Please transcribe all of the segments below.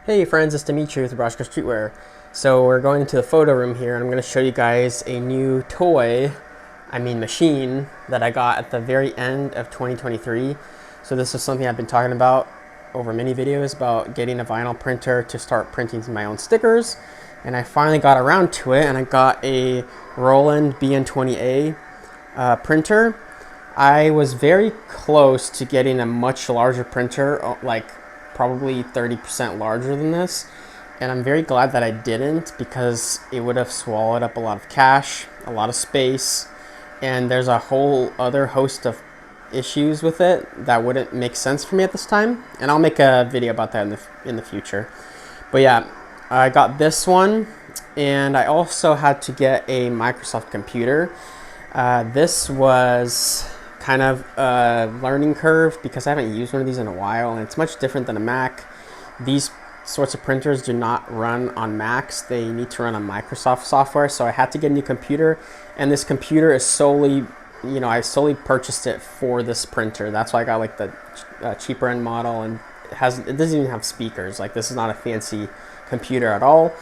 Hey friends, it's Dimitri with Nebraska Streetwear. So we're going into the photo room here and I'm going to show you guys a new machine that I got at the very end of 2023. So this is something I've been talking about over many videos about getting a vinyl printer to start printing my own stickers. And I finally got around to it and I got a Roland BN-20A printer. I was very close to getting a much larger printer, like probably 30% larger than this, and I'm very glad that I didn't, because it would have swallowed up a lot of cash, a lot of space, and there's a whole other host of issues with it that wouldn't make sense for me at this time, and I'll make a video about that in the future. But yeah, I got this one, and I also had to get a Microsoft computer. This was kind of a learning curve because I haven't used one of these in a while, and it's much different than a Mac. These sorts of printers do not run on Macs. They need to run on Microsoft software, so I had to get a new computer, and this computer is solely, I solely purchased it for this printer. That's why I got like the cheaper end model, and it doesn't even have speakers. Like, this is not a fancy computer at all,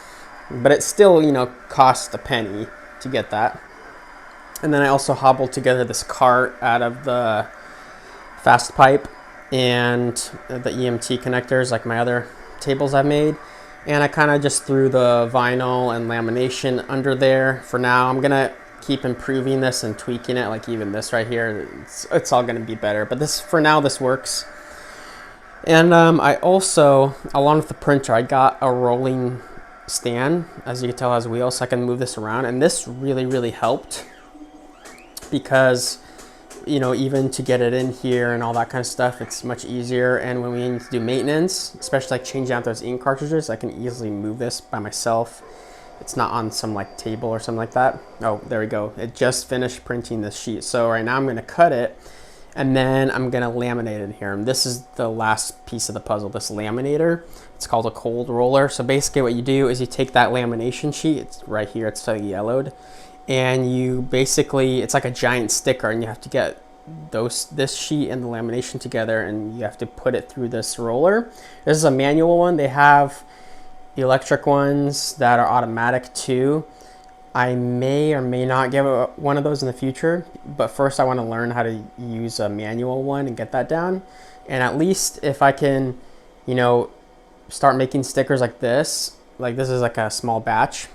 but it still, cost a penny to get that. And then I also hobbled together this cart out of the fast pipe and the EMT connectors, like my other tables I've made. And I kind of just threw the vinyl and lamination under there for now. I'm gonna keep improving this and tweaking it, like even this right here. It's all gonna be better, but for now this works. And I also, along with the printer, I got a rolling stand. As you can tell, it has wheels, so I can move this around. And this really helped, because even to get it in here and all that kind of stuff, it's much easier. And when we need to do maintenance, especially like changing out those ink cartridges, I can easily move this by myself. It's not on some like table or something like that. Oh, there we go. It just finished printing this sheet. So right now I'm going to cut it, and then I'm going to laminate it here. And this is the last piece of the puzzle, this laminator. It's called a cold roller. So basically what you do is you take that lamination sheet, it's right here, it's slightly yellowed, and you basically, it's like a giant sticker, and you have to get this sheet and the lamination together, and you have to put it through this roller. This is a manual one. They have electric ones that are automatic too. I may or may not get one of those in the future, but first I want to learn how to use a manual one and get that down. And at least if I can, start making stickers like this is like a small batch,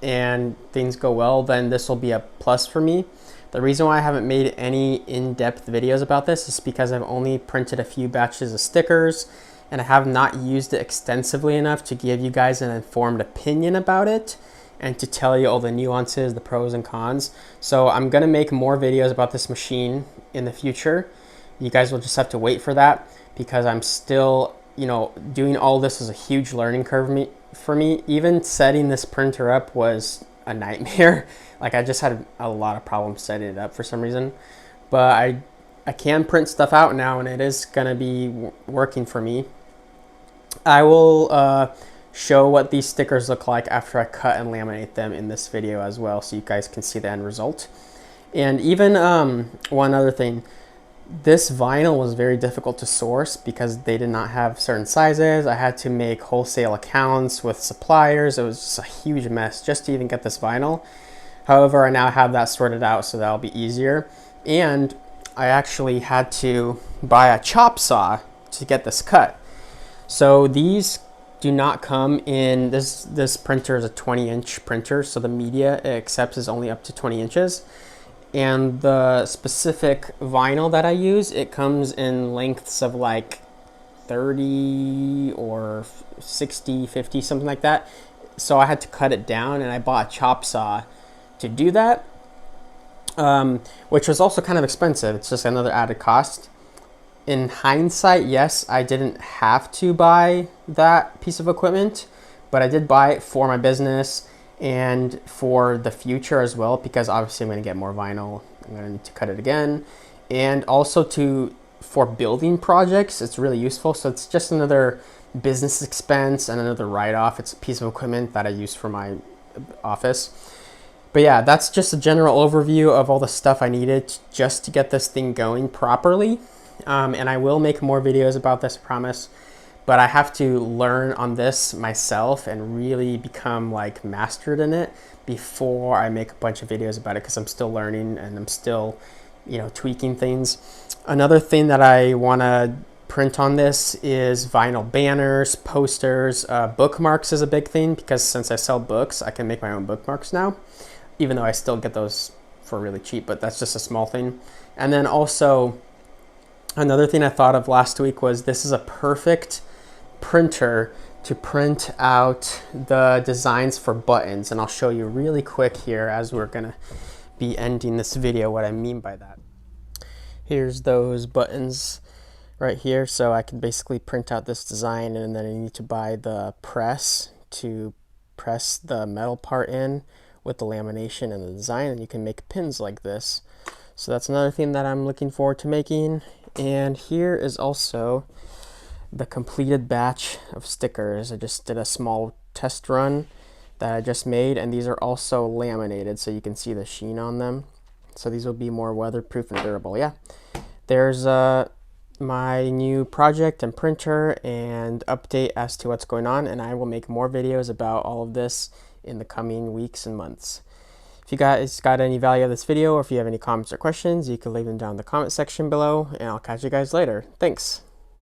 and things go well, then this will be a plus for me. The reason why I haven't made any in-depth videos about this is because I've only printed a few batches of stickers, and I have not used it extensively enough to give you guys an informed opinion about it and to tell you all the nuances, the pros and cons. So I'm gonna make more videos about this machine in the future. You guys will just have to wait for that, because I'm still, doing all this is a huge learning curve for me. Even setting this printer up was a nightmare. Like, I just had a lot of problems setting it up for some reason, but I can print stuff out now, and it is gonna be working for me. I will show what these stickers look like after I cut and laminate them in this video as well, so you guys can see the end result. And even one other thing, this vinyl was very difficult to source because they did not have certain sizes. I had to make wholesale accounts with suppliers. It was just a huge mess just to even get this vinyl. However, I now have that sorted out, so that'll be easier. And I actually had to buy a chop saw to get this cut. So these do not come in, this printer is a 20-inch printer, so the media it accepts is only up to 20 inches. And the specific vinyl that I use, it comes in lengths of like 30 or 60, 50, something like that. So I had to cut it down, and I bought a chop saw to do that, which was also kind of expensive. It's just another added cost. In hindsight, yes, I didn't have to buy that piece of equipment, but I did buy it for my business and for the future as well, because obviously I'm going to get more vinyl. I'm going to need to cut it again, and also for building projects, it's really useful. So it's just another business expense and another write-off. It's a piece of equipment that I use for my office. But yeah, that's just a general overview of all the stuff I needed just to get this thing going properly. And I will make more videos about this, I promise. but I have to learn on this myself and really become like mastered in it before I make a bunch of videos about it, because I'm still learning and I'm still, you know, tweaking things. Another thing that I want to print on this is vinyl banners, posters, bookmarks is a big thing, because since I sell books, I can make my own bookmarks now, even though I still get those for really cheap, but that's just a small thing. And then also another thing I thought of last week was this is a perfect printer to print out the designs for buttons, and I'll show you really quick here as we're gonna be ending this video what I mean by that. Here's those buttons right here. So I can basically print out this design, and then I need to buy the press to press the metal part in with the lamination and the design, and you can make pins like this. So that's another thing that I'm looking forward to making. And here is also the completed batch of stickers. I just did a small test run that I just made, and these are also laminated so you can see the sheen on them. So these will be more weatherproof and durable. Yeah, there's my new project and printer and update as to what's going on, and I will make more videos about all of this in the coming weeks and months. If you guys got any value of this video, or if you have any comments or questions, you can leave them down in the comment section below, and I'll catch you guys later. Thanks.